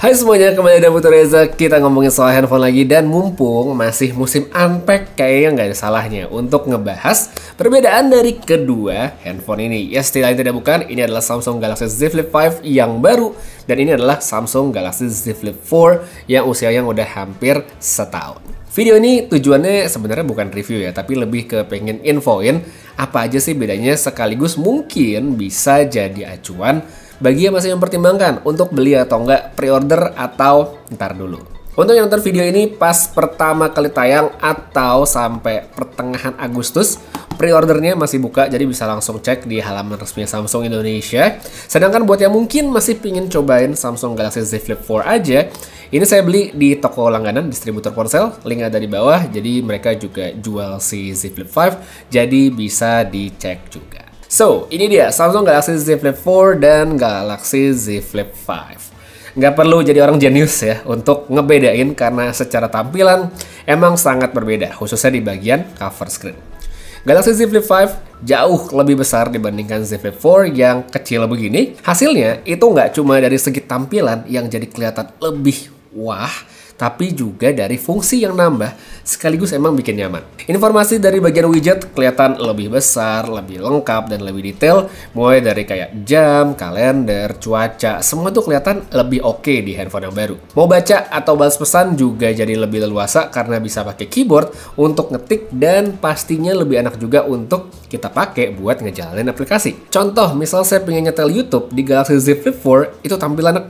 Hai semuanya, kembali ada Putu Reza. Kita ngomongin soal handphone lagi. Dan mumpung masih musim unpack, kayaknya nggak ada salahnya untuk ngebahas perbedaan dari kedua handphone ini. Ya, setidaknya tidak bukan, ini adalah Samsung Galaxy Z Flip 5 yang baru. Dan ini adalah Samsung Galaxy Z Flip 4 yang usianya udah hampir setahun. Video ini tujuannya sebenarnya bukan review ya, tapi lebih ke pengen infoin apa aja sih bedanya, sekaligus mungkin bisa jadi acuan bagi yang masih mempertimbangkan untuk beli atau enggak, pre-order atau ntar dulu. Untuk yang nonton video ini pas pertama kali tayang atau sampai pertengahan Agustus, pre-ordernya masih buka, jadi bisa langsung cek di halaman resmi Samsung Indonesia. Sedangkan buat yang mungkin masih pingin cobain Samsung Galaxy Z Flip 4 aja, ini saya beli di toko langganan distributor ponsel, link ada di bawah. Jadi mereka juga jual si Z Flip 5, jadi bisa dicek juga. So, ini dia Samsung Galaxy Z Flip 4 dan Galaxy Z Flip 5. Nggak perlu jadi orang jenius ya untuk ngebedain, karena secara tampilan emang sangat berbeda, khususnya di bagian cover screen. Galaxy Z Flip 5 jauh lebih besar dibandingkan Z Flip 4 yang kecil begini. Hasilnya itu nggak cuma dari segi tampilan yang jadi kelihatan lebih wah, tapi juga dari fungsi yang nambah, sekaligus emang bikin nyaman. Informasi dari bagian widget kelihatan lebih besar, lebih lengkap, dan lebih detail. Mulai dari kayak jam, kalender, cuaca, semua tuh kelihatan lebih oke di handphone yang baru. Mau baca atau balas pesan juga jadi lebih leluasa karena bisa pakai keyboard untuk ngetik, dan pastinya lebih enak juga untuk kita pakai buat ngejalanin aplikasi. Contoh, misal saya pengen nyetel YouTube di Galaxy Z Flip 4, itu tampilannya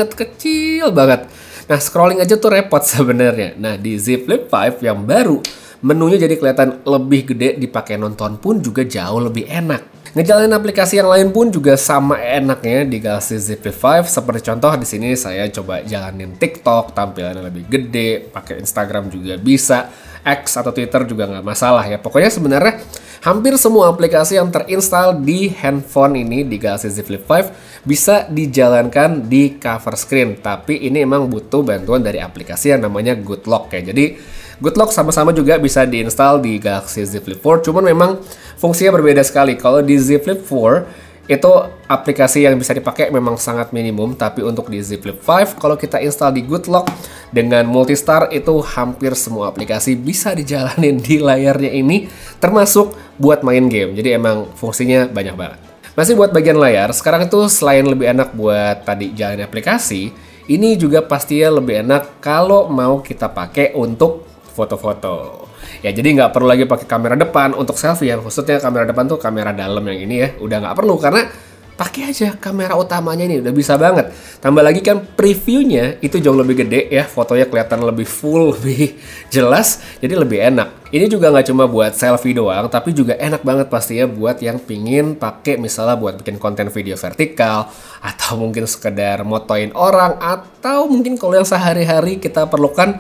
kecil banget. Nah, scrolling aja tuh repot sebenarnya. Nah, di Z Flip 5 yang baru, menunya jadi kelihatan lebih gede, dipakai nonton pun juga jauh lebih enak. Ngejalanin aplikasi yang lain pun juga sama enaknya di Galaxy Z Flip 5. Seperti contoh di sini saya coba jalanin TikTok, tampilannya lebih gede, pakai Instagram juga bisa, X atau Twitter juga nggak masalah ya. Pokoknya sebenarnya hampir semua aplikasi yang terinstal di handphone ini di Galaxy Z Flip 5 bisa dijalankan di cover screen. Tapi ini emang butuh bantuan dari aplikasi yang namanya Good Lock ya. Jadi Good Lock sama-sama juga bisa diinstal di Galaxy Z Flip 4, cuman memang fungsinya berbeda sekali. Kalau di Z Flip 4 itu aplikasi yang bisa dipakai memang sangat minimum, tapi untuk di Z Flip 5 kalau kita install di Good Lock dengan Multistar, itu hampir semua aplikasi bisa dijalanin di layarnya ini, termasuk buat main game. Jadi emang fungsinya banyak banget. Masih buat bagian layar, sekarang itu selain lebih enak buat tadi jalanin aplikasi, ini juga pastinya lebih enak kalau mau kita pakai untuk foto-foto. Ya, jadi nggak perlu lagi pakai kamera depan untuk selfie ya. Maksudnya kamera depan tuh kamera dalam yang ini ya. Udah nggak perlu, karena pakai aja kamera utamanya ini udah bisa banget. Tambah lagi kan previewnya itu jauh lebih gede ya. Fotonya kelihatan lebih full, lebih jelas. Jadi lebih enak. Ini juga nggak cuma buat selfie doang, tapi juga enak banget pastinya buat yang pingin pakai misalnya buat bikin konten video vertikal, atau mungkin sekedar motoin orang, atau mungkin kalau yang sehari-hari kita perlukan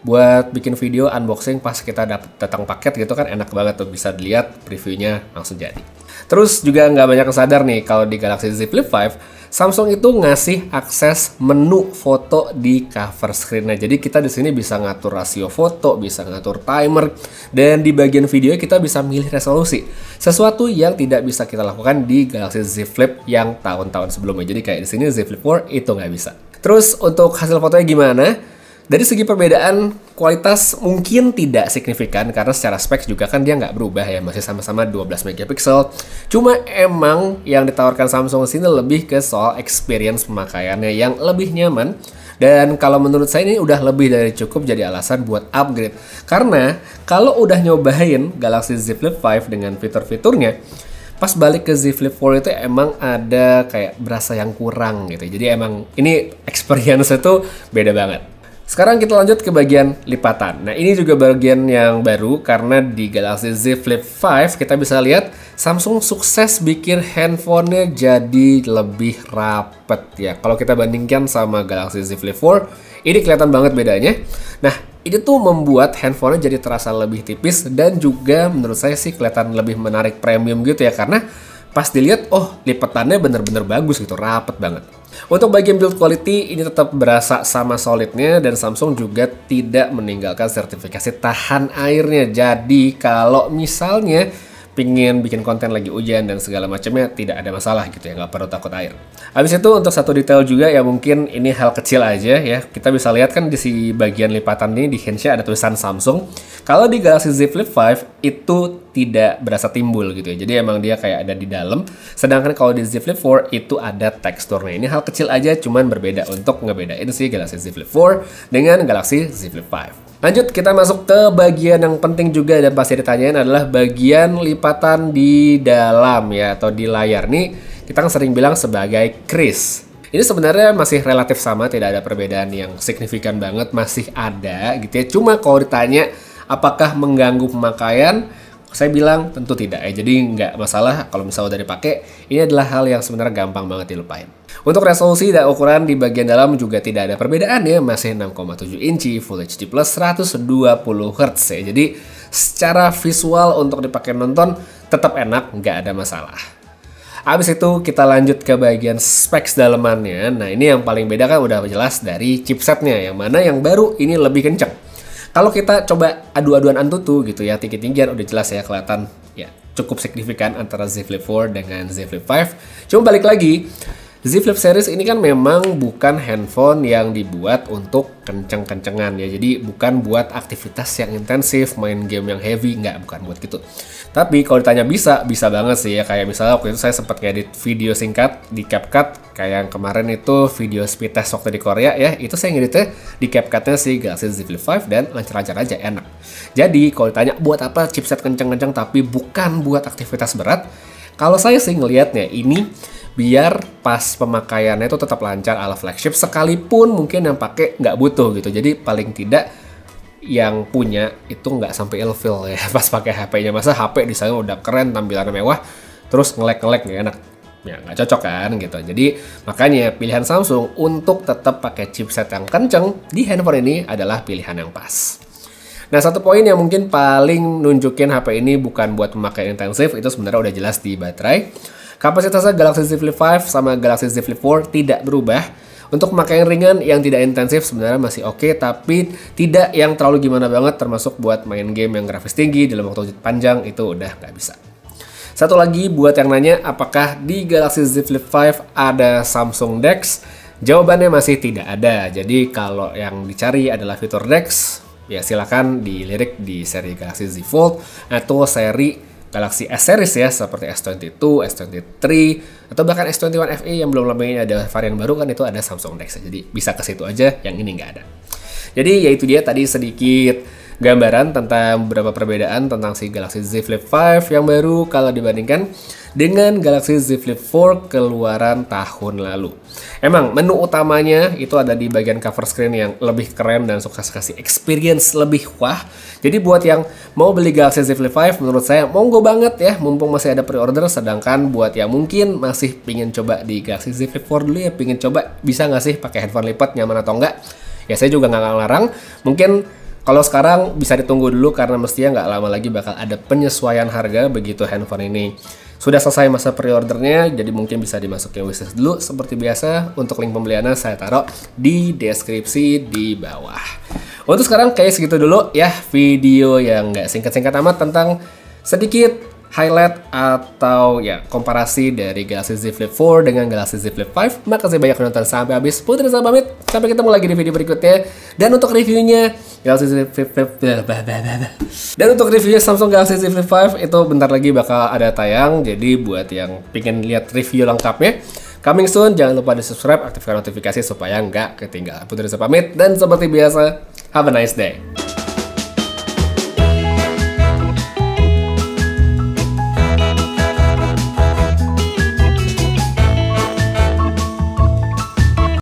buat bikin video unboxing pas kita datang paket gitu kan, enak banget tuh, bisa dilihat previewnya langsung jadi. Terus juga nggak banyak yang sadar nih kalau di Galaxy Z Flip 5 Samsung itu ngasih akses menu foto di cover screen-nya. Jadi kita di sini bisa ngatur rasio foto, bisa ngatur timer, dan di bagian video kita bisa milih resolusi. Sesuatu yang tidak bisa kita lakukan di Galaxy Z Flip yang tahun-tahun sebelumnya. Jadi kayak di sini Z Flip 4 itu nggak bisa. Terus untuk hasil fotonya gimana? Dari segi perbedaan kualitas mungkin tidak signifikan, karena secara spek juga kan dia nggak berubah ya, masih sama-sama 12 megapiksel. Cuma emang yang ditawarkan Samsung sini lebih ke soal experience pemakaiannya yang lebih nyaman. Dan kalau menurut saya ini udah lebih dari cukup jadi alasan buat upgrade. Karena kalau udah nyobain Galaxy Z Flip 5 dengan fitur-fiturnya, pas balik ke Z Flip 4 itu emang ada kayak berasa yang kurang gitu. Jadi emang ini experience itu beda banget. Sekarang kita lanjut ke bagian lipatan. Nah, ini juga bagian yang baru karena di Galaxy Z Flip 5 kita bisa lihat Samsung sukses bikin handphonenya jadi lebih rapet ya. Kalau kita bandingkan sama Galaxy Z Flip 4, ini kelihatan banget bedanya. Nah, ini tuh membuat handphonenya jadi terasa lebih tipis, dan juga menurut saya sih kelihatan lebih menarik premium gitu ya, karena pas dilihat, oh, lipatannya bener-bener bagus gitu, rapet banget. Untuk bagian build quality ini tetap berasa sama solidnya, dan Samsung juga tidak meninggalkan sertifikasi tahan airnya. Jadi kalau misalnya pingin bikin konten lagi hujan dan segala macamnya, tidak ada masalah gitu ya, nggak perlu takut air. Habis itu untuk satu detail juga ya, mungkin ini hal kecil aja ya, kita bisa lihat kan di si bagian lipatan ini di hinge-nya ada tulisan Samsung. Kalau di Galaxy Z Flip 5 itu tidak berasa timbul gitu ya, jadi emang dia kayak ada di dalam. Sedangkan kalau di Z Flip 4 itu ada teksturnya. Ini hal kecil aja, cuman berbeda untuk ngebedain si Galaxy Z Flip 4 dengan Galaxy Z Flip 5. Lanjut, kita masuk ke bagian yang penting juga dan pasti ditanyain adalah bagian lipatan di dalam ya, atau di layar. Nih kita kan sering bilang sebagai crease. Ini sebenarnya masih relatif sama, tidak ada perbedaan yang signifikan banget, masih ada gitu ya. Cuma kalau ditanya apakah mengganggu pemakaian, saya bilang tentu tidak ya. Jadi nggak masalah kalau misalnya udah dipakai. Ini adalah hal yang sebenarnya gampang banget dilupain. Untuk resolusi dan ukuran di bagian dalam juga tidak ada perbedaan ya, masih 6,7 inci Full HD Plus 120 Hz ya. Jadi secara visual untuk dipakai nonton tetap enak, nggak ada masalah. Habis itu kita lanjut ke bagian specs dalemannya. Nah ini yang paling beda kan udah jelas dari chipsetnya, yang mana yang baru ini lebih kenceng. Kalau kita coba adu-aduan Antutu gitu ya, tinggi-tinggian udah jelas ya, kelihatan ya cukup signifikan antara Z Flip 4 dengan Z Flip 5. Cuma balik lagi, Z Flip series ini kan memang bukan handphone yang dibuat untuk kenceng-kencengan ya. Jadi bukan buat aktivitas yang intensif, main game yang heavy, bukan buat gitu. Tapi kalau ditanya bisa banget sih ya. Kayak misalnya waktu itu saya sempat ngedit video singkat di CapCut, kayak yang kemarin itu video speed test waktu di Korea ya. Itu saya ngeditnya di CapCutnya si Galaxy Z Flip 5 dan lancar-lancar aja, enak. Jadi kalau ditanya buat apa chipset kenceng-kenceng tapi bukan buat aktivitas berat, kalau saya sih ngelihatnya ini biar pas pemakaiannya itu tetap lancar ala flagship, sekalipun mungkin yang pakai nggak butuh gitu. Jadi paling tidak yang punya itu nggak sampai ilfeel ya pas pakai HP-nya. Masa HP di sana udah keren, tampilannya mewah, terus ngelek-ngelek nggak enak, ya nggak cocok kan gitu. Jadi makanya pilihan Samsung untuk tetap pakai chipset yang kenceng di handphone ini adalah pilihan yang pas. Nah, satu poin yang mungkin paling nunjukin HP ini bukan buat pemakaian intensif itu sebenarnya udah jelas di baterai. Kapasitasnya Galaxy Z Flip 5 sama Galaxy Z Flip 4 tidak berubah. Untuk pemakaian ringan yang tidak intensif sebenarnya masih oke, tapi tidak yang terlalu gimana banget, termasuk buat main game yang grafis tinggi dalam waktu panjang itu udah nggak bisa. Satu lagi buat yang nanya apakah di Galaxy Z Flip 5 ada Samsung DeX, jawabannya masih tidak ada. Jadi kalau yang dicari adalah fitur DeX, ya silakan dilirik di seri Galaxy Z Fold atau seri Galaxy S series ya, seperti S22, S23, atau bahkan S21 FE yang belum lama ini ada varian baru kan, itu ada Samsung DeX. Jadi bisa ke situ aja, yang ini nggak ada. Jadi ya itu dia tadi sedikit gambaran tentang beberapa perbedaan tentang si Galaxy Z Flip 5 yang baru kalau dibandingkan dengan Galaxy Z Flip 4 keluaran tahun lalu. Emang menu utamanya itu ada di bagian cover screen yang lebih keren dan sukses kasih experience lebih wah. Jadi buat yang mau beli Galaxy Z Flip 5 menurut saya monggo banget ya, mumpung masih ada pre-order. Sedangkan buat yang mungkin masih pingin coba di Galaxy Z Flip 4 dulu ya, pingin coba bisa nggak sih pakai handphone lipat nyaman atau enggak, ya saya juga nggak ngelarang. Mungkin kalau sekarang bisa ditunggu dulu karena mestinya nggak lama lagi bakal ada penyesuaian harga begitu handphone ini sudah selesai masa pre-ordernya. Jadi mungkin bisa dimasukin wishlist dulu seperti biasa. Untuk link pembeliannya saya taruh di deskripsi di bawah. Untuk sekarang kayak segitu dulu ya video yang nggak singkat-singkat amat tentang sedikit highlight atau ya komparasi dari Galaxy Z Flip 4 dengan Galaxy Z Flip 5. Makasih banyak nonton sampai habis. Putri Rizal pamit. Sampai ketemu lagi di video berikutnya. Dan untuk reviewnya Galaxy Z Flip dan untuk reviewnya Samsung Galaxy Z Flip 5 itu bentar lagi bakal ada tayang. Jadi buat yang pengen lihat review lengkapnya coming soon, jangan lupa di subscribe, aktifkan notifikasi supaya nggak ketinggalan. Putri Rizal pamit dan seperti biasa, have a nice day.